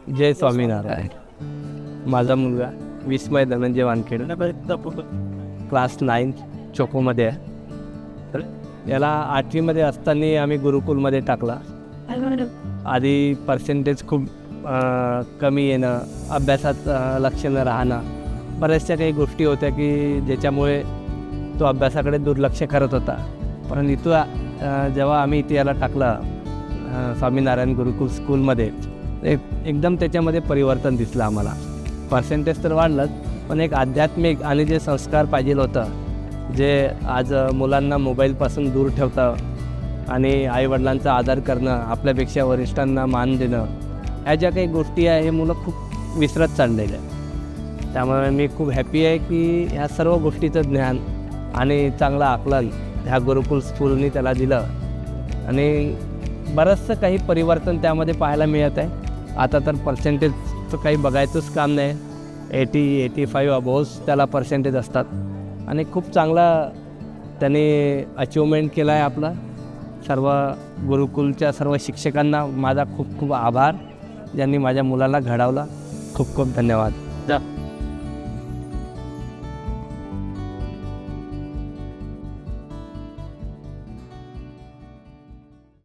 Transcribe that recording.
जय स्वामीनारायण. माझा मुलगा विस्मय धनंजय वानखेडे क्लास 9 चोकोमध्ये आहे. तर याला 8वीमध्ये असताना आम्ही गुरुकुलमध्ये टाकला. आधी पर्सेंटेज खूप कमी येणं, अभ्यासात लक्ष न राहणं, बऱ्याचशा काही गोष्टी होत्या की ज्याच्यामुळे तो अभ्यासाकडे दुर्लक्ष करत होता. पण इथं जेव्हा आम्ही इथे याला टाकलं स्वामीनारायण गुरुकुल स्कूलमध्ये, एकदम त्याच्यामध्ये परिवर्तन दिसलं आम्हाला. पर्सेंटेज तर वाढलंच, पण एक आध्यात्मिक आणि जे संस्कार पाहिजे होतं, जे आज मुलांना मोबाईलपासून दूर ठेवतं आणि आईवडिलांचा आदर करणं, आपल्यापेक्षा वरिष्ठांना मान देणं, ह्या ज्या काही गोष्टी आहे हे मुलं खूप विसरत चाललेले आहे. त्यामुळे मी खूप हॅपी आहे की ह्या सर्व गोष्टीचं ज्ञान आणि चांगलं आकलन ह्या गुरुकुल स्कूलनी त्याला दिलं आणि बरंचसं काही परिवर्तन त्यामध्ये पाहायला मिळत आहे. आता तर पर्सेंटेजचं काही बघायचंच काम नाही. 80-85 अबोव्हच त्याला पर्सेंटेज असतात आणि खूप चांगला त्याने अचिव्हमेंट केला आहे आपला. सर्व गुरुकुलच्या सर्व शिक्षकांना माझा खूप खूप आभार, ज्यांनी माझ्या मुलाला घडवला. खूप खूप धन्यवाद.